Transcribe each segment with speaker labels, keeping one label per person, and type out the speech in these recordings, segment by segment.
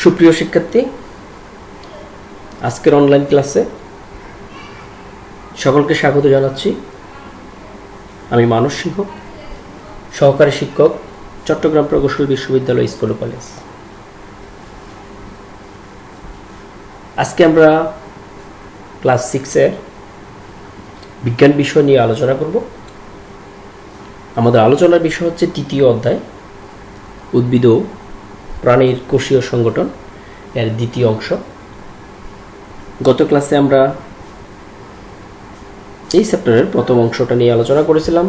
Speaker 1: সুপ্রিয় শিক্ষার্থী, আজকের অনলাইন ক্লাসে সকলকে স্বাগত জানাচ্ছি। আমি মানস সিংহ, সহকারী শিক্ষক, চট্টগ্রাম প্রকৌশল বিশ্ববিদ্যালয় স্কুল ও কলেজ। আজকে আমরা ক্লাস 6-এর বিজ্ঞান বিষয় নিয়ে আলোচনা করব। আমাদের আলোচনার বিষয় হচ্ছে তৃতীয় অধ্যায়, উদ্ভিদ ও প্রাণীর কোষীয় সংগঠন এর দ্বিতীয় অংশ। গত ক্লাসে আমরা এই চ্যাপ্টারের প্রথম অংশটা নিয়ে আলোচনা করেছিলাম,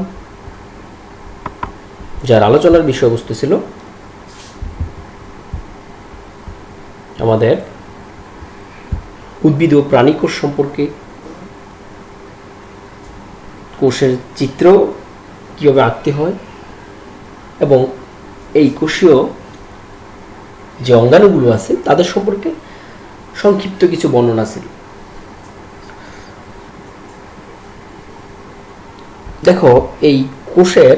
Speaker 1: যার আলোচনার বিষয়বস্তু ছিল আমাদের উদ্ভিদ ও প্রাণী কোষ সম্পর্কে, কোষের চিত্র কীভাবে আঁকতে হয় এবং এই কোষীয় যে অঙ্গাণুগুলো আছে তাদের সম্পর্কে সংক্ষিপ্ত কিছু বর্ণনা ছিল। দেখো, এই কোষের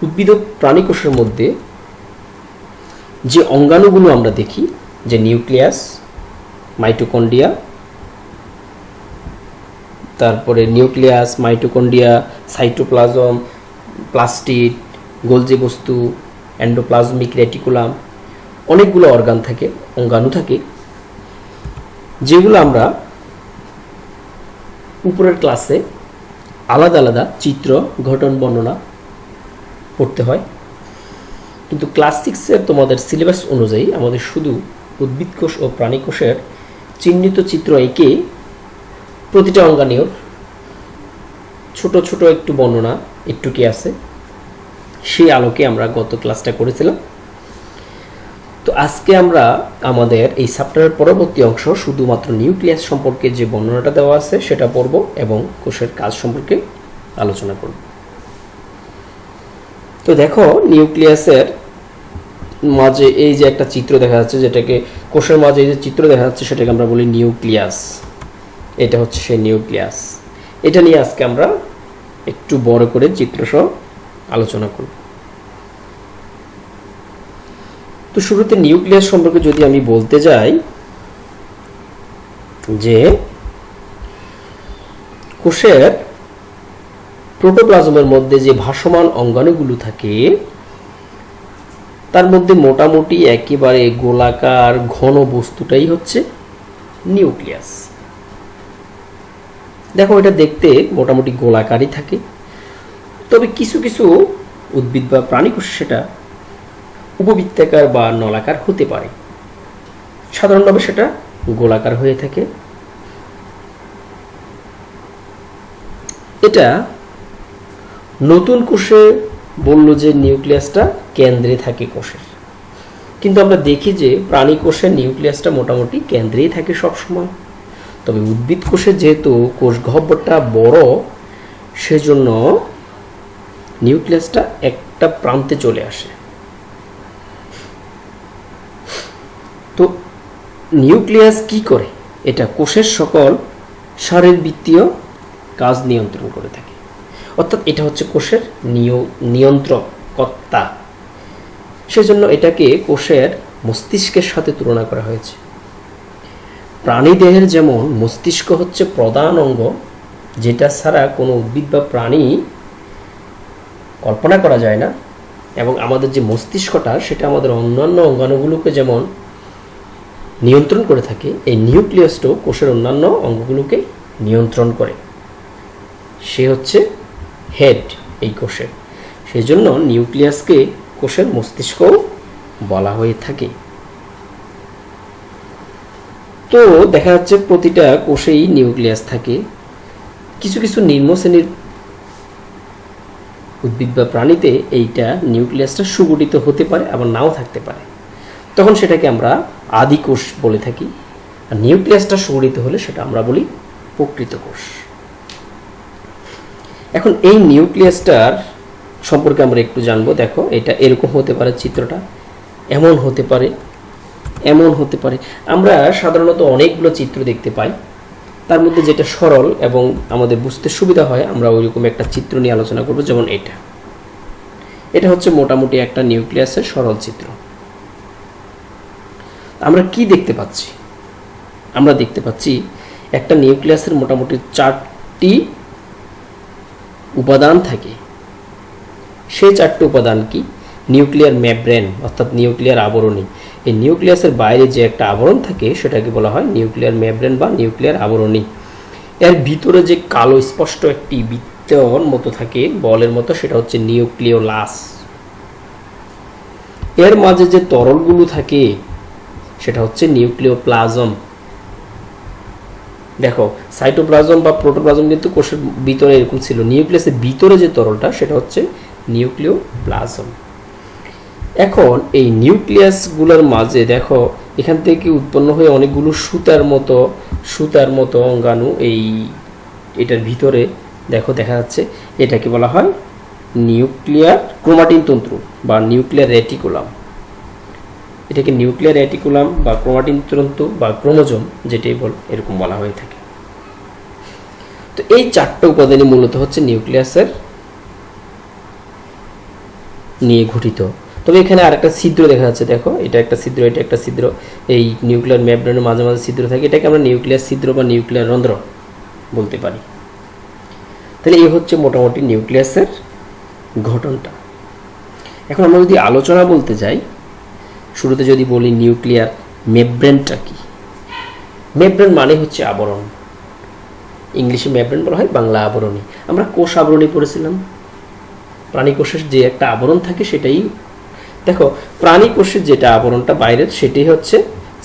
Speaker 1: উদ্ভিদ ও প্রাণী কোষের মধ্যে যে অঙ্গাণুগুলো আমরা দেখি, যে নিউক্লিয়াস, মাইটোকন্ড্রিয়া, তারপরে nucleus, mitochondria, cytoplasm, plastid, Golgi বস্তু, এন্ডোপ্লাজমিক রেটিকুলাম, অনেকগুলো অর্গান থাকে, অঙ্গাণু থাকে, যেগুলো আমরা উপরের ক্লাসে আলাদা আলাদা চিত্র, ঘটন, বর্ণনা পড়তে হয়। কিন্তু ক্লাস 6-এর তোমাদের সিলেবাস অনুযায়ী আমাদের শুধু উদ্ভিদ কোষ ও প্রাণী কোষের চিহ্নিত চিত্র এঁকে প্রতিটা অঙ্গাণুর ছোট ছোট একটু বর্ণনা একটু কি আছে, সেই আলোকে আমরা গত ক্লাসটা করেছিলাম। তো আজকে আমরা আমাদের এই চ্যাপ্টারের পরবর্তী অংশ শুধুমাত্র নিউক্লিয়াস সম্পর্কে যে বর্ণনাটা দেওয়া আছে সেটা পড়ব এবং কোষের কাজ সম্পর্কে আলোচনা করব। তো দেখো, নিউক্লিয়াসের মাঝে এই যে একটা চিত্র দেখা যাচ্ছে, যেটাকে কোষের মাঝে এই যে চিত্র দেখা যাচ্ছে সেটাকে আমরা বলি নিউক্লিয়াস। এটা হচ্ছে সেই নিউক্লিয়াস। এটা নিয়ে আজকে আমরা একটু বড় করে চিত্রসহ আলোচনা করব। তো শুরুতে নিউক্লিয়াস সম্পর্কে যদি আমি বলতে যাই, যে কোষের প্রোটোপ্লাজমের মধ্যে যে ভাসমান অঙ্গাণুগুলো থাকে তার মধ্যে মোটামুটি একেবারে গোলাকার ঘন বস্তুটাই হচ্ছে নিউক্লিয়াস। দেখো, এটা দেখতে মোটামুটি গোলাকারই থাকে, তবে কিছু কিছু উদ্ভিদ বা প্রাণী কোষ সেটা উপবৃত্তাকার বা নলাকার হতে পারে। সাধারণভাবে সেটা গোলাকার হয়ে থাকে। এটা নতুন কোষে বলল যে নিউক্লিয়াসটা কেন্দ্রে থাকে কোষের, কিন্তু আমরা দেখি যে প্রাণী কোষের নিউক্লিয়াসটা মোটামুটি কেন্দ্রেই থাকে সবসময়। তবে উদ্ভিদ কোষে যেহেতু কোষ গহ্বরটা বড়, সেজন্য নিউক্লিয়াসটা একটা প্রান্তে চলে আসে। তো নিউক্লিয়াস কি করে? এটা কোষের সকল শারীরবৃত্তীয় কাজ নিয়ন্ত্রণ করে থাকে, অর্থাৎ এটা হচ্ছে কোষের নিয়ন্ত্রকর্তা। সেজন্য এটাকে কোষের মস্তিষ্কের সাথে তুলনা করা হয়েছে। প্রাণী দেহের যেমন মস্তিষ্ক হচ্ছে প্রধান অঙ্গ, যেটা ছাড়া কোনো উদ্ভিদ বা প্রাণী কল্পনা করা যায় না, এবং আমাদের যে মস্তিষ্কটা সেটা আমাদের অন্যান্য অঙ্গাণুগুলোকে যেমন নিয়ন্ত্রণ করে থাকে, এই নিউক্লিয়াসটাও কোষের অন্যান্য অঙ্গগুলোকে নিয়ন্ত্রণ করে। সে হচ্ছে হেড এই কোষের। সেই জন্য নিউক্লিয়াসকে কোষের মস্তিষ্কও বলা হয়ে থাকে। তো দেখা যাচ্ছে প্রতিটা কোষেই নিউক্লিয়াস থাকে। কিছু কিছু নিম্ন শ্রেণীর উদ্ভিদ বা প্রাণীতে এইটা নিউক্লিয়াসটা সুগঠিত হতে পারে, আবার নাও থাকতে পারে। তখন সেটাকে আমরা আদি কোষ বলে থাকি। আর নিউক্লিয়াসটা সুগঠিত হলে সেটা আমরা বলি প্রকৃত কোষ। এখন এই নিউক্লিয়াসটার সম্পর্কে আমরা একটু জানবো। দেখো, এটা এরকম হতে পারে, চিত্রটা এমন হতে পারে, এমন হতে পারে। আমরা সাধারণত অনেকগুলো চিত্র দেখতে পাই, তার মধ্যে যেটা সরল এবং আমাদের বুঝতে সুবিধা হয় আমরা ওইরকম একটা চিত্র নিয়ে আলোচনা করব। যেমন এটা হচ্ছে মোটামুটি একটা নিউক্লিয়াসের সরল চিত্র। আমরা কি দেখতে পাচ্ছি? আমরা দেখতে পাচ্ছি একটা নিউক্লিয়াসের মোটামুটি 4টি উপাদান থাকে। সেই 4টি উপাদান কি? নিউক্লিয়ার মেমব্রেন অর্থাৎ নিউক্লিয়ার আবরণী। এই নিউক্লিয়াসের বাইরে যে একটা আবরণ থাকে সেটাকে বলা হয় নিউক্লিয়ার মেমব্রেন বা নিউক্লিয়ার আবরণী। এর ভিতরে যে কালো স্পষ্ট একটি বৃত্তের মতো থাকে, বলের মতো, সেটা হচ্ছে নিউক্লিওলাস। এর মাঝে যে তরলগুলো থাকে সেটা হচ্ছে নিউক্লিওপ্লাজম। দেখো, সাইটোপ্লাজম বা প্রোটোপ্লাজম কিন্তু কোষের ভিতরে এরকম ছিল, নিউক্লিয়াসের ভিতরে যে তরলটা সেটা হচ্ছে নিউক্লিওপ্লাজম। এখন এই নিউক্লিয়াসগুলোর মাঝে দেখো এখান থেকে উৎপন্ন হয়ে অনেকগুলো সুতার মতো অঙ্গাণু এটার ভিতরে দেখো দেখা যাচ্ছে। এটাকে বলা হয় নিউক্লিয়ার ক্রোমাটিন তন্তু বা নিউক্লিয়ার রেটিকুলাম। এটাকে নিউক্লিয়ার রেটিকুলাম বা ক্রোমাটিন তন্তু বা ক্রোমোজোম যেটাই এরকম বলা হয়ে থাকে। তো এই 4টা উপাদানই মূলত হচ্ছে নিউক্লিয়াসের নিয়ে গঠিত। তবে এখানে আরেকটা ছিদ্র দেখা যাচ্ছে, দেখো এটা একটা ছিদ্র, এটা একটা ছিদ্র। এই নিউক্লিয়ার মেমব্রেনের মাঝে মাঝে ছিদ্র থাকে, এটাকে আমরা নিউক্লিয়ার ছিদ্র বা নিউক্লিয়ার রন্ধ্র বলতে পারি। তাহলে এই হচ্ছে মোটামুটি নিউক্লিয়াসের গঠনটা। এখন আমরা যদি আলোচনা বলতে যাই, শুরুতে যদি বলি নিউক্লিয়ার মেমব্রেনটা কি। মেমব্রেন মানে হচ্ছে আবরণ, ইংলিশে মেমব্রেন বলা হয়, বাংলা আবরণী। আমরা কোষ আবরণী পড়েছিলাম, প্রাণী কোষের যে একটা আবরণ থাকে সেটাই। দেখো, প্রাণী কোষের যেটা আবরণটা বাইরের সেটাই হচ্ছে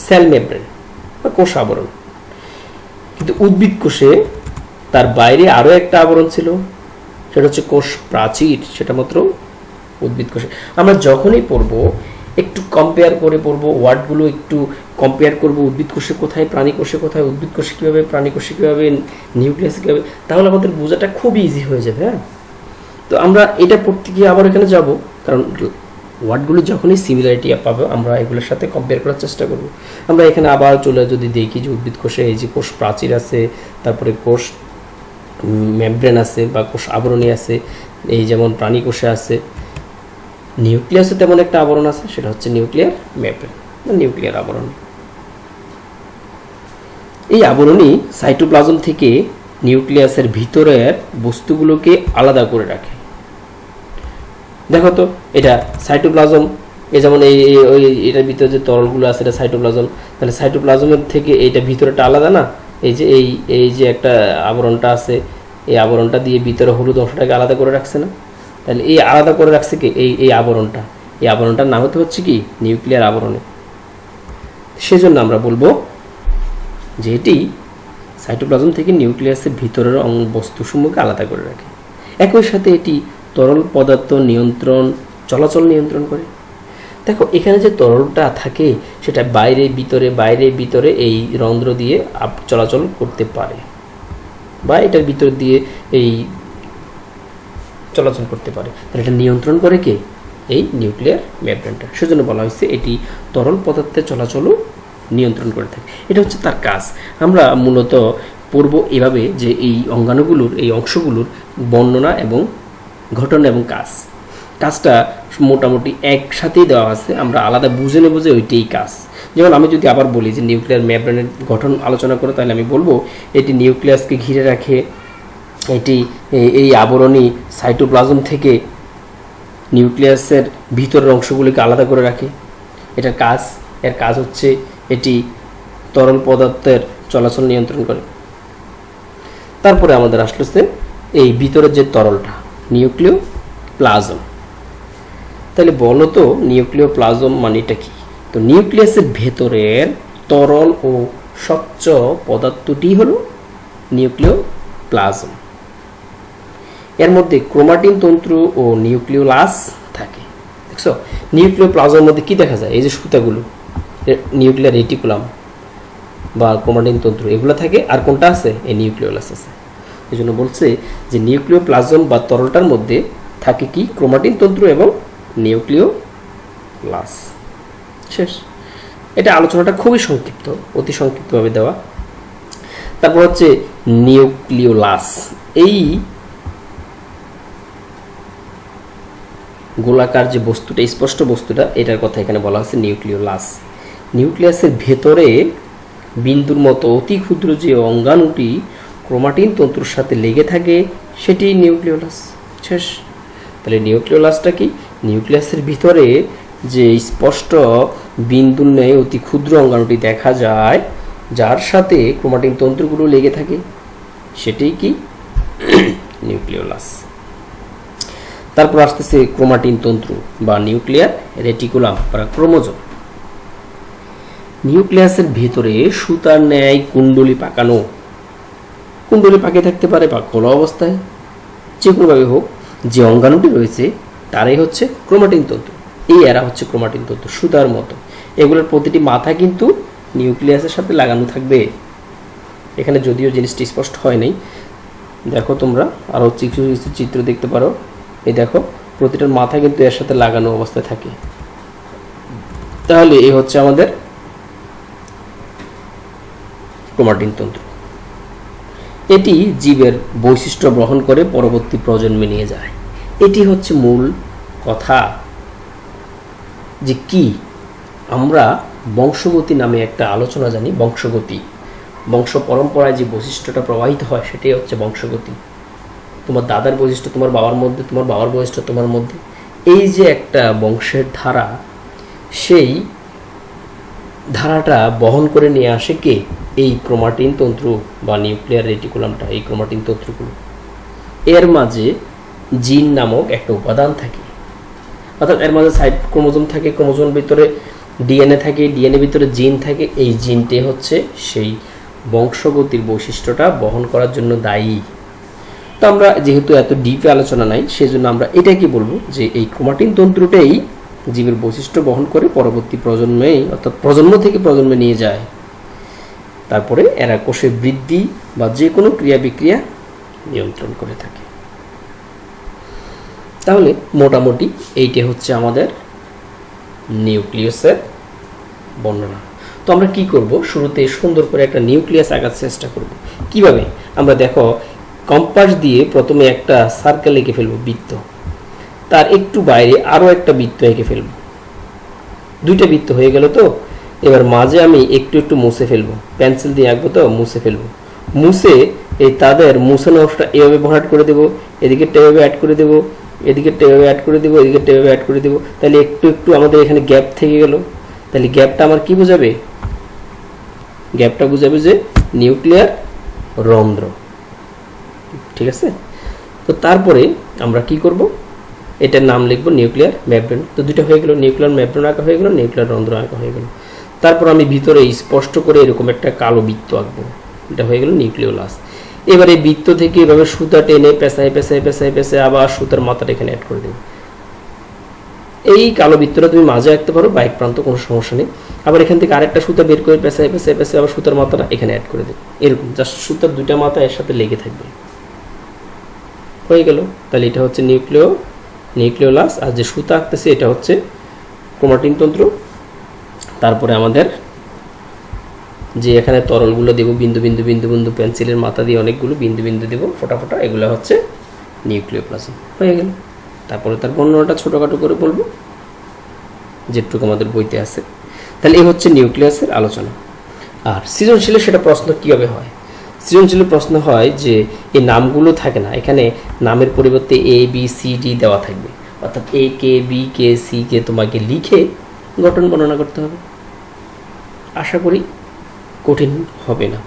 Speaker 1: সেল মেমব্রেন বা কোষ আবরণ। কিন্তু উদ্ভিদ কোষে তার বাইরে আরও একটা আবরণ ছিল, সেটা হচ্ছে কোষ প্রাচীর। সেটা মাত্র উদ্ভিদ কোষে। আমরা যখনই পড়বো একটু কম্পেয়ার করে পড়বো, ওয়ার্ডগুলো একটু কম্পেয়ার করবো, উদ্ভিদ কোষে কোথায়, প্রাণী কোষে কোথায়, উদ্ভিদ কোষে কীভাবে, প্রাণী কোষে কীভাবে, নিউক্লিয়াসে কীভাবে, তাহলে আমাদের বোঝাটা খুবই ইজি হয়ে যাবে। হ্যাঁ, তো আমরা এটা পড়তে গিয়ে আবার এখানে যাব, কারণ ওয়ার্ডগুলো যখনই সিমিলারিটি পাবো আমরা এগুলোর সাথে কম্পেয়ার করার চেষ্টা করব। আমরা এখানে আবার চলে যদি দেখি যে উদ্ভিদ কোষে এই যে কোষ প্রাচীর আছে, তারপরে কোষ মেমব্রেন আছে বা কোষ আবরণী আছে, এই যেমন প্রাণী কোষে আছে। নিউক্লিয়াসে তেমন একটা আবরণ আছে, সেটা হচ্ছে নিউক্লিয়ার মেমব্রেন বা নিউক্লিয়ার আবরণ। এই আবরণী সাইটোপ্লাজম থেকে নিউক্লিয়াসের ভিতরের বস্তুগুলোকে আলাদা করে রাখে। দেখো তো, এটা সাইটোপ্লাজম, এই যেমন এটার ভিতরে যে তরলগুলো আছে এটা সাইটোপ্লাজম। তাহলে সাইটোপ্লাজমের থেকে এইটা ভিতরেটা আলাদা না? এই যে একটা আবরণটা আছে, এই আবরণটা দিয়ে ভিতরে হলুদ অংশটাকে আলাদা করে রাখছে না? তাহলে এই আলাদা করে রাখছে কি এই আবরণটা। এই আবরণটার নাম হচ্ছে কি নিউক্লিয়ার আবরণী। সেজন্য আমরা বলবো যে এটি সাইটোপ্লাজম থেকে নিউক্লিয়াসের ভিতরের বস্তুসমূহকে আলাদা করে রাখে। একই সাথে এটি তরল পদার্থ চলাচল নিয়ন্ত্রণ করে। দেখো, এখানে যে তরলটা থাকে সেটা বাইরে ভিতরে এই রন্ধ্র দিয়ে চলাচল করতে পারে বা এটার ভিতর দিয়ে এই চলাচল করতে পারে। তাহলে এটা নিয়ন্ত্রণ করে কে? এই নিউক্লিয়ার মেমব্রেনটা। সেজন্য বলা হয়েছে এটি তরল পদার্থের চলাচলও নিয়ন্ত্রণ করে থাকে। এটা হচ্ছে তার কাজ। আমরা মূলত পড়ব এভাবে যে এই অংশগুলোর বর্ণনা এবং ঘটনা এবং কাজটা মোটামুটি একসাথেই দেওয়া আছে। আমরা আলাদা বুঝে নেব যে ওইটাই কাজ। যেমন আমি যদি আবার বলি যে নিউক্লিয়ার মেমব্রেনের গঠন আলোচনা করে, তাহলে আমি বলবো এটি নিউক্লিয়াসকে ঘিরে রাখে। এই আবরণী সাইটোপ্লাজম থেকে নিউক্লিয়াসের ভিতরের অংশগুলিকে আলাদা করে রাখে। এর কাজ হচ্ছে এটি তরল পদার্থের চলাচল নিয়ন্ত্রণ করে। তারপরে আমাদের আসলে এই ভিতরের যে তরলটা নিউক্লিওপ্লাজম। তাহলে বলো তো নিউক্লিওপ্লাজম মানেটা কি? তো নিউক্লিয়াসের ভেতরের তরল ও স্বচ্ছ পদার্থটি হলো নিউক্লিওপ্লাজম। এর মধ্যে ক্রোমাটিন তন্তু ও নিউক্লিওলাস থাকে। দেখছো, নিউক্লিওপ্লাজমের মধ্যে কি দেখা যায়? এই যে সুতাগুলো, নিউক্লিয়ার রেটিকুলাম বা ক্রোমাটিন তন্তু, এগুলো থাকে। আর কোনটা আছে? এই নিউক্লিওলাস আছে। এই জন্য বলছে যে নিউক্লিওপ্লাজম বা তরলটার মধ্যে থাকে কি? ক্রোমাটিন তন্তু এবং নিউক্লিওলাস। শেষ। এটা আলোচনাটা খুবই সংক্ষিপ্ত, অতি সংক্ষিপ্তভাবে দেওয়া। তারপর হচ্ছে নিউক্লিওলাস। এই গোলাকার যে বস্তুটা, স্পষ্ট বস্তুটা, এটার কথা এখানে বলা হচ্ছে নিউক্লিওলাস। নিউক্লিয়াসের ভেতরে বিন্দুর মতো অতি ক্ষুদ্র যে অঙ্গাণুটি ক্রোমাটিন তন্তুর সাথে লেগে থাকে সেটি নিউক্লিওলাস। শেষ। তাহলে নিউক্লিওলাসটা কি? নিউক্লিয়াসের ভিতরে যে স্পষ্ট বিন্দুর ন্যায় অতি ক্ষুদ্র অঙ্গাণুটি দেখা যায়, যার সাথে ক্রোমাটিন তন্তুগুলো লেগে থাকে, সেটাই কি? নিউক্লিওলাস। তারপর আসতেছে ক্রোমাটিন তন্তু বা নিউক্লিয়ার রেটিকুলাম বা ক্রোমোজোম। নিউক্লিয়াসের ভিতরে সুতার ন্যায় কুণ্ডলী পাকানো, কুণ্ডলী পাকিয়ে থাকতে পারে বা খোলা অবস্থায়, যে কোনোভাবে হোক, যে অঙ্গাণুটি রয়েছে তারাই হচ্ছে ক্রোমাটিন তন্তু। এই এরা হচ্ছে ক্রোমাটিন তন্তু, সুতার মতো। এগুলোর প্রতিটি মাথা কিন্তু নিউক্লিয়াসের সাথে লাগানো থাকবে। এখানে যদিও জিনিসটি স্পষ্ট হয় নাই, দেখো তোমরা আরও কিছু কিছু চিত্র দেখতে পারো। এই দেখো, প্রতিটার মাথা কিন্তু এর সাথে লাগানো অবস্থায় থাকে। তাহলে এই হচ্ছে আমাদের ক্রোমাটিন তন্তু। এটি জীবের বৈশিষ্ট্য গ্রহণ করে পরবর্তী প্রজন্মে নিয়ে যায়। এটি হচ্ছে মূল কথা, যে কি আমরা বংশগতি নামে একটা আলোচনা জানি। বংশগতি, বংশ পরম্পরায় যে বৈশিষ্ট্যটা প্রবাহিত হয় সেটাই হচ্ছে বংশগতি। তোমার দাদার বৈশিষ্ট্য তোমার বাবার মধ্যে, তোমার বাবার বৈশিষ্ট্য তোমার মধ্যে, এই যে একটা বংশের ধারা, সেই ধারাটা বহন করে নিয়ে আসে কে? এই ক্রোমাটিন তন্তু বা নিউক্লিয়ার রেটিকুলামটা, এই ক্রোমাটিন তন্তুগুলো। এর মাঝে জিন নামক একটা উপাদান থাকে, অর্থাৎ এর মাঝে সাইড ক্রোমোজোম থাকে, ক্রোমোজোমের ভিতরে ডিএনএ থাকে, ডিএনএ ভিতরে জিন থাকে। এই জিনটি হচ্ছে সেই বংশগতির বৈশিষ্ট্যটা বহন করার জন্য দায়ী। তো আমরা যেহেতু এত ডিপে আলোচনা নাই, সেজন্য আমরা এটাই বলবো যে এই ক্রোমাটিন তন্তুটাই জীবের বৈশিষ্ট্য বহন করে পরবর্তী প্রজন্মে, অর্থাৎ প্রজন্ম থেকে প্রজন্মে নিয়ে যায়। তারপরে এরা কোষের বৃদ্ধি বা যে কোনো ক্রিয়া বিক্রিয়া নিয়ন্ত্রণ করে থাকে। তাহলে মোটামুটি এইটা হচ্ছে আমাদের নিউক্লিয়াসের বর্ণনা। তো আমরা কি করব? শুরুতে সুন্দর করে একটা নিউক্লিয়াস আঁকার চেষ্টা করব। কিভাবে? আমরা দেখো, কম্পাস দিয়ে প্রথমে একটা সার্কেল এঁকে ফেলবো, বৃত্ত। তার একটু বাইরে আরও একটা বৃত্ত এঁকে ফেলবো। দুইটা বৃত্ত হয়ে গেল। তো এবার মাঝে আমি একটু একটু মুছে ফেলবো, পেন্সিল দিয়ে আঁকবো, তো মুছে ফেলবো। মুছে এই তাদের মুছানো অংশটা এভাবে ভরাট করে দেবো, এদিকে এভাবে অ্যাড করে দেবো, এদিকে এভাবে অ্যাড করে দেবো, এদিকে এভাবে অ্যাড করে দেবো। তাহলে একটু একটু আমাদের এখানে গ্যাপ থেকে গেল। তাহলে গ্যাপটা আমার কি বোঝাবে? গ্যাপটা বোঝাবে যে নিউক্লিয়ার রন্ধ্র। ঠিক আছে? তো তারপরে আমরা কি করব? এটার নাম লিখবো নিউক্লিয়ার মেমব্রেন। তো দুটো হয়ে গেল, নিউক্লিয়ার মেমব্রেন আঁকা হয়ে গেল, নিউক্লিয়ার রন্ধ্র আঁকা হয়ে গেল। তারপর আমি ভিতরে স্পষ্ট করে এরকম একটা কালো বৃত্ত আঁকবো, এটা হয়ে গেল নিউক্লিওলাস। এবার এই বৃত্ত থেকে এভাবে সুতা টেনে পেঁচায় পেঁচায় পেঁচায় পেঁচায় আবার সুতার মাথাটা এখানে অ্যাড করে দেবো। এই কালো বৃত্তটা তুমি মাঝে আঁকতে পারো বা এক প্রান্ত, কোনো সমস্যা নেই। আবার এখান থেকে আরেকটা সুতা বের করে পেঁচায় পেঁচায় পেঁচায় আবার সুতার মাথাটা এখানে অ্যাড করে দেবো। এরকম জাস্ট সুতার দুইটা মাথা এর সাথে লেগে থাকবে। হয়ে গেল। তাহলে এটা হচ্ছে নিউক্লিওলাস, আর যে সুতা আঁকতেছে এটা হচ্ছে ক্রোমাটিন তন্তু। তারপরে আমাদের যে এখানে তরলগুলো দেবো, বিন্দু বিন্দু বিন্দু বিন্দু, পেন্সিলের মাথা দিয়ে অনেকগুলো বিন্দু বিন্দু দেবো ফোটা ফোটা, এগুলো হচ্ছে নিউক্লিওপ্লাজম। হয়ে গেল। তারপরে তার বর্ণনাটা ছোটোখাটো করে বলবো, যেটুকু আমাদের বইতে আছে। তাহলে এই হচ্ছে নিউক্লিয়াসের আলোচনা। আর সৃজনশীলের সেটা প্রশ্ন কীভাবে হয়? সৃজনশীলের প্রশ্ন হয় যে এই নামগুলো থাকে না, এখানে নামের পরিবর্তে এ বি সি ডি দেওয়া থাকবে, অর্থাৎ এ K B K C K তোমাকে লিখে গঠন বর্ণনা করতে হবে। আশা করি কঠিন হবে না।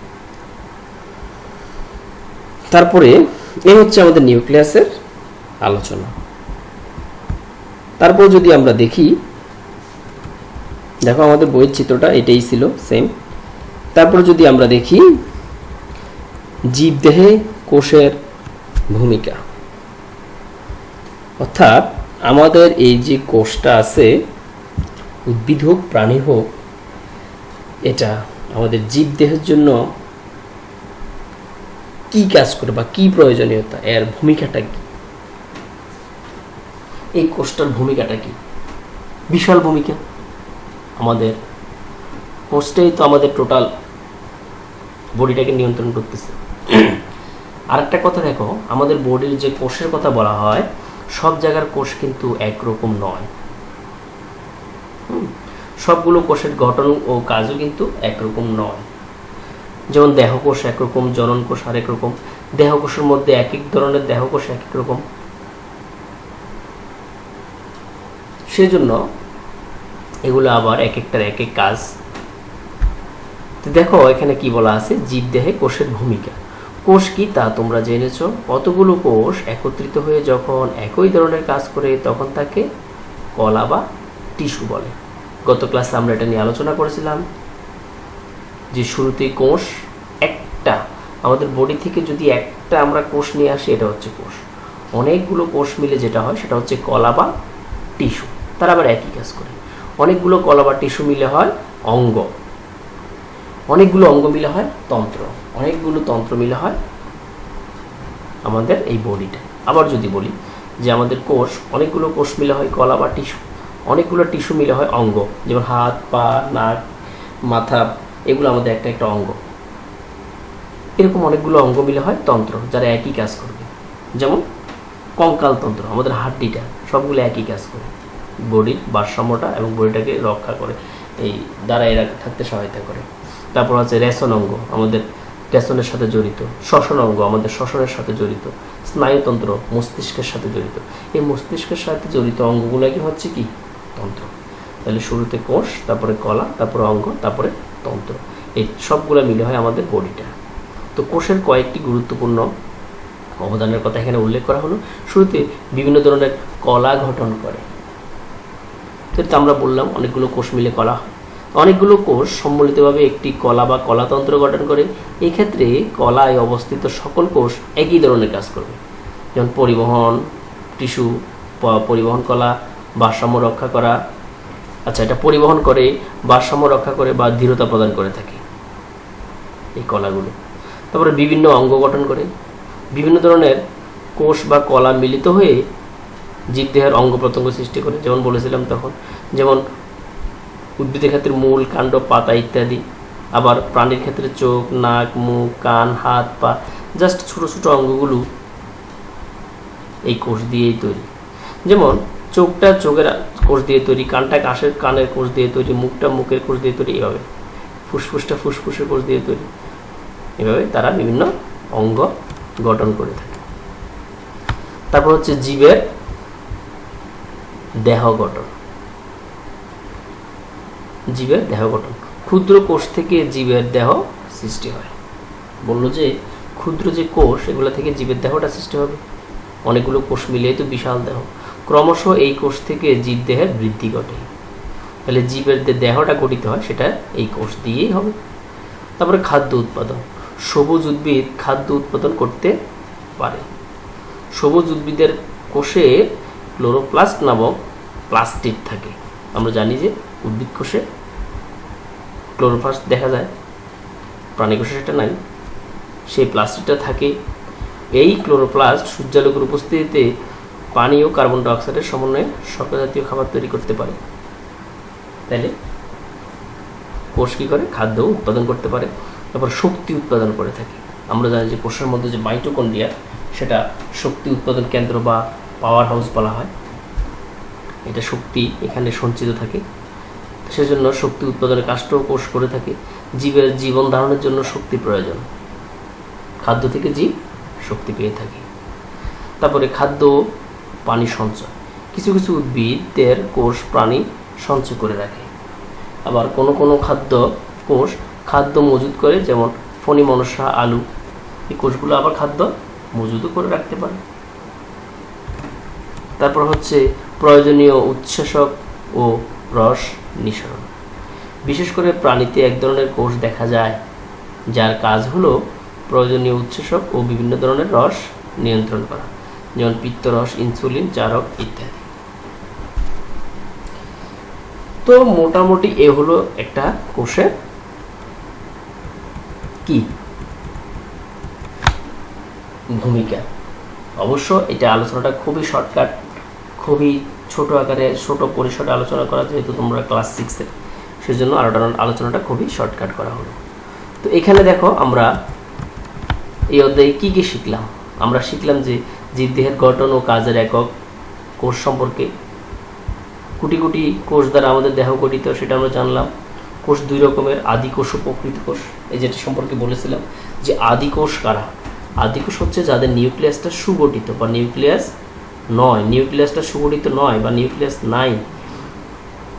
Speaker 1: তারপরে এই হচ্ছে আমাদের নিউক্লিয়াসের আলোচনা। তারপর যদি আমরা দেখি, দেখো আমাদের বইয়ের চিত্রটা এটাই ছিল সেম। তারপর যদি আমরা দেখি জীবদেহে কোষের ভূমিকা, অর্থাৎ আমাদের এই যে কোষটা আছে, উদ্ভিদ হোক প্রাণী হোক, এটা আমাদের জীবদেহের জন্য কি কাজ করে বা কি প্রয়োজনীয়তা, এর ভূমিকাটা কি? এই কোষটার ভূমিকাটা কি? বিশাল ভূমিকা। আমাদের কোষটাই তো আমাদের টোটাল বডিটাকে নিয়ন্ত্রণ করতেছে। আরেকটা কথা দেখো, আমাদের বডির যে কোষের কথা বলা হয়, সব জায়গার কোষ কিন্তু একরকম নয়। সবগুলো কোষের গঠন ও কাজও কিন্তু একরকম নয়। যেমন দেহকোষ একরকম, জনন কোষ আরেক রকম, দেহকোষের মধ্যে এক এক ধরনের দেহকোষ এক এক রকম। সেজন্য এগুলো আবার এক একটার এক এক কাজ। তো দেখো এখানে কি বলা আছে, জীবদেহে কোষের ভূমিকা। কোষ কি তা তোমরা জেনেছ। কতগুলো কোষ একত্রিত হয়ে যখন একই ধরনের কাজ করে তখন তাকে কলা বা টিস্যু বলে। গত ক্লাসে আমরা এটা নিয়ে আলোচনা করেছিলাম যে শুরুতে কোষ একটা, আমাদের বডি থেকে যদি একটা আমরা কোষ নিয়ে আসি এটা হচ্ছে কোষ। অনেকগুলো কোষ মিলে যেটা হয় সেটা হচ্ছে কলা বা টিস্যু। তারা আবার একই কাজ করে। অনেকগুলো কলা বা টিস্যু মিলে হয় অঙ্গ, অনেকগুলো অঙ্গ মিলে হয় তন্ত্র, অনেকগুলো তন্ত্র মিলে হয় আমাদের এই বডিটা। আবার যদি বলি যে আমাদের কোষ, অনেকগুলো কোষ মিলে হয় কলা বা টিস্যু, অনেকগুলো টিস্যু মিলে হয় অঙ্গ, যেমন হাত, পা, নাক, মাথা, এগুলো আমাদের একটা একটা অঙ্গ। এরকম অনেকগুলো অঙ্গ মিলে হয় তন্ত্র, যারা একই কাজ করবে। যেমন কঙ্কাল তন্ত্র, আমাদের হাড্ডিটা, সবগুলো একই কাজ করে, বডির ভারসাম্যটা এবং বডিটাকে রক্ষা করে, এই দাঁড়ায় থাকতে সহায়তা করে। তারপর হচ্ছে রেশন অঙ্গ, আমাদের রেশনের সাথে জড়িত। শ্বসন অঙ্গ, আমাদের শ্বসনের সাথে জড়িত। স্নায়ুতন্ত্র, মস্তিষ্কের সাথে জড়িত। এই মস্তিষ্কের সাথে জড়িত অঙ্গগুলো কি হচ্ছে কি তন্ত্র। তাহলে শুরুতে কোষ, তারপরে কলা, তারপরে অঙ্গ, তারপরে তন্ত্র, এই সবগুলো মিলে হয় আমাদের বডিটা। তো কোষের কয়েকটি গুরুত্বপূর্ণ অবদানের কথা এখানে উল্লেখ করা হলো। শুরুতে বিভিন্ন ধরনের কলা গঠন করে। তো আমরা বললাম অনেকগুলো কোষ মিলে কলা হয়। অনেকগুলো কোষ সম্মিলিতভাবে একটি কলা বা কলাতন্ত্র গঠন করে। এই ক্ষেত্রে কলায় অবস্থিত সকল কোষ একই ধরনের কাজ করবে। যেমন পরিবহন, টিস্যু পরিবহন, কলা ভারসাম্য রক্ষা করা। আচ্ছা, এটা পরিবহন করে, ভারসাম্য রক্ষা করে বা দৃঢ়তা প্রদান করে থাকে এই কলাগুলো। তারপরে বিভিন্ন অঙ্গ গঠন করে। বিভিন্ন ধরনের কোষ বা কলা মিলিত হয়ে জীবদেহের অঙ্গ প্রত্যঙ্গ সৃষ্টি করে। যেমন বলেছিলাম তখন, যেমন উদ্ভিদের ক্ষেত্রে মূল, কাণ্ড, পাতা ইত্যাদি। আবার প্রাণীর ক্ষেত্রে চোখ, নাক, মুখ, কান, হাত, পা, জাস্ট ছোট ছোট অঙ্গগুলো এই কোষ দিয়েই তৈরি। যেমন চোখটা চোখের কোষ দিয়ে তৈরি, কানটা কানের কোষ দিয়ে তৈরি, মুখটা মুখের কোষ দিয়ে তৈরি, এভাবে ফুসফুসটা ফুসফুসের কোষ দিয়ে তৈরি। এভাবে তারা বিভিন্ন অঙ্গ গঠন করে থাকে। তারপর হচ্ছে জীবের দেহ গঠন। জীবের দেহ গঠন, ক্ষুদ্র কোষ থেকে জীবের দেহ সৃষ্টি হয়। বললো যে ক্ষুদ্র যে কোষ, এগুলো থেকে জীবের দেহটা সৃষ্টি হবে। অনেকগুলো কোষ মিলিয়ে তো বিশাল দেহ। ক্রমশ এই কোষ থেকে জীব দেহের বৃদ্ধি ঘটে। তাহলে জীবের যে দেহটা গঠিত হয় সেটা এই কোষ দিয়েই হবে। তারপরে খাদ্য উৎপাদন। সবুজ উদ্ভিদ খাদ্য উৎপাদন করতে পারে। সবুজ উদ্ভিদের কোষে ক্লোরোপ্লাস্ট নামক প্লাস্টিড থাকে। আমরা জানি যে উদ্ভিদ কোষে ক্লোরোপ্লাস্ট দেখা যায়, প্রাণী কোষে সেটা নাই। সেই প্লাস্টিডটা থাকে। এই ক্লোরোপ্লাস্ট সূর্যালোকের উপস্থিতিতে পানি ও কার্বন ডাইঅক্সাইডের সমন্বয়ে শর্করা জাতীয় খাবার তৈরি করতে পারে। তাহলে কোষ কী করে, খাদ্য উৎপাদন করতে পারে। তারপর শক্তি উৎপাদন করে থাকে। আমরা জানি যে কোষের মধ্যে যে মাইটোকন্ড্রিয়া, সেটা শক্তি উৎপাদন কেন্দ্র বা পাওয়ার হাউস বলা হয়। এটা শক্তি এখানে সঞ্চিত থাকে, সেজন্য শক্তি উৎপাদনের কাজটাও কোষ করে থাকে। জীবের জীবন ধারণের জন্য শক্তি প্রয়োজন, খাদ্য থেকে জীব শক্তি পেয়ে থাকে। তারপরে খাদ্য, পানি সঞ্চয়। কিছু কিছু উদ্ভিদের কোষ প্রাণী সঞ্চয় করে রাখে। আবার কোনো কোনো খাদ্য কোষ খাদ্য মজুত করে, যেমন ফণী, মনসা, আলু, এই কোষগুলো আবার খাদ্য মজুতও করে রাখতে পারে। তারপর হচ্ছে প্রয়োজনীয় উৎসেচক ও রস নিঃসরণ। বিশেষ করে প্রাণীতে এক ধরনের কোষ দেখা যায় যার কাজ হলো প্রয়োজনীয় উৎসেচক ও বিভিন্ন ধরনের রস নিয়ন্ত্রণ করা, যেমন পিত্তরস, ইনসুলিন, জারক ইত্যাদি। তো মোটামুটি এ হলো একটা কোষের কি ভূমিকা। অবশ্য এটা আলোচনাটা খুবই শর্টকাট, খুবই ছোট আকারে, ছোট পরিসরে আলোচনা করা, যেহেতু তোমরা ক্লাস 6-এর, সেজন্য আলোচনাটা খুবই শর্টকাট করা হলো। তো এখানে দেখো আমরা এই অধ্যায়ে কী কী শিখলাম। আমরা শিখলাম যে জীবদেহের গঠন ও কাজের একক কোষ সম্পর্কে, কোটি কোটি কোষ দ্বারা আমাদের দেহ গঠিত, সেটা আমরা জানলাম। কোষ দুই রকমের, আদি কোষ ও প্রকৃত কোষ। এই যেটা সম্পর্কে বলেছিলাম যে আদি কোষ কারা? আদি কোষ হচ্ছে যাদের নিউক্লিয়াসটা সুগঠিত বা নিউক্লিয়াসটা সুগঠিত নয় বা নিউক্লিয়াস নাই।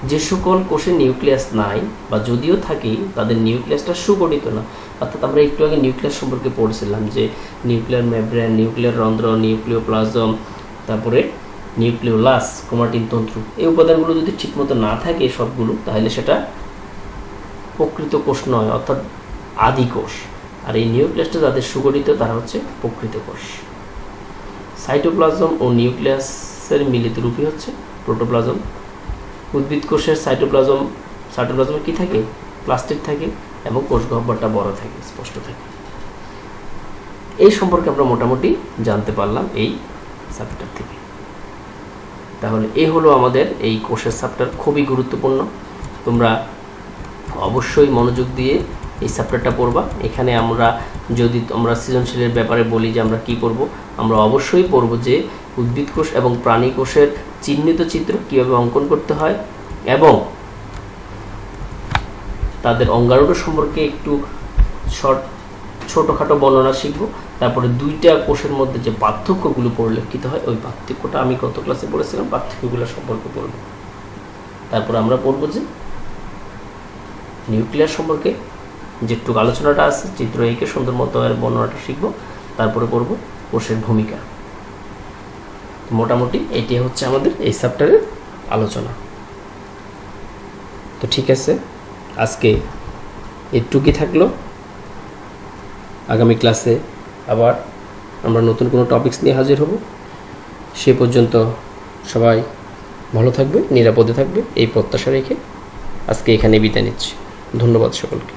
Speaker 1: যে সকল কোষে নিউক্লিয়াস নাই বা যদিও থাকে তাদের নিউক্লিয়াসটা সুগঠিত না। অর্থাৎ আমরা একটু আগে নিউক্লিয়াস সম্পর্কে পড়ছিলাম যে নিউক্লিয়ার মেমব্রেন, নিউক্লিয়ার রন্ধ্র, নিউক্লিওপ্লাজম, তারপরে নিউক্লিওলাস, ক্রোমাটিন তন্তু, এই উপাদানগুলো যদি ঠিকমতো না থাকে সবগুলো, তাহলে সেটা প্রকৃত কোষ নয়, অর্থাৎ আদি কোষ। আর এই নিউক্লিয়াসটা যাদের সুগঠিত তারা হচ্ছে প্রকৃত কোষ। সাইটোপ্লাজম ও নিউক্লিয়াসের মিলিত রূপই হচ্ছে প্রোটোপ্লাজম। উদ্ভিদ কোষের সাইটোপ্লাজমে কি থাকে? প্লাস্টিক থাকে এবং কোষ গহ্বরটা বড় থাকে, স্পষ্ট থাকে। এই সম্পর্কে আমরা মোটামুটি জানতে পারলাম এই চ্যাপ্টার থেকে। তাহলে এই হলো আমাদের এই কোষের চ্যাপ্টার, খুবই গুরুত্বপূর্ণ। তোমরা অবশ্যই মনোযোগ দিয়ে এই চ্যাপ্টারটা পড়বা। এখানে যদি আমরা সৃজনশীলের ব্যাপারে বলি যে আমরা কি পড়ব, আমরা অবশ্যই পড়ব যে উদ্ভিদ কোষ এবং প্রাণী কোষের চিহ্নিত চিত্র কীভাবে অঙ্কন করতে হয় এবং তাদের অঙ্গাণু সম্পর্কে একটু ছোটোখাটো বর্ণনা শিখব। তারপরে দুইটা কোষের মধ্যে যে পার্থক্যগুলো পরিলক্ষিত হয়, ওই পার্থক্যটা আমি গত ক্লাসে বলেছিলাম, পার্থক্যগুলো সম্পর্কে পড়ব। তারপরে আমরা পড়ব যে নিউক্লিয়াস সম্পর্কে যেটুকু আলোচনাটা আছে, চিত্র এঁকে সুন্দর মতো বর্ণনাটা শিখব। তারপরে পড়ব কোষের ভূমিকা। মোটামুটি এটি হচ্ছে আমাদের এই চ্যাপ্টারের আলোচনা। তো ঠিক আছে, আজকে এটুকুই থাকলো। আগামী ক্লাসে আবার আমরা নতুন কোনো টপিকস নিয়ে হাজির হব। সে পর্যন্ত সবাই ভালো থাকবে, নিরাপদে থাকবে, এই প্রত্যাশা রেখে আজকে এখানে বিদায় নিচ্ছি। ধন্যবাদ সকলকে।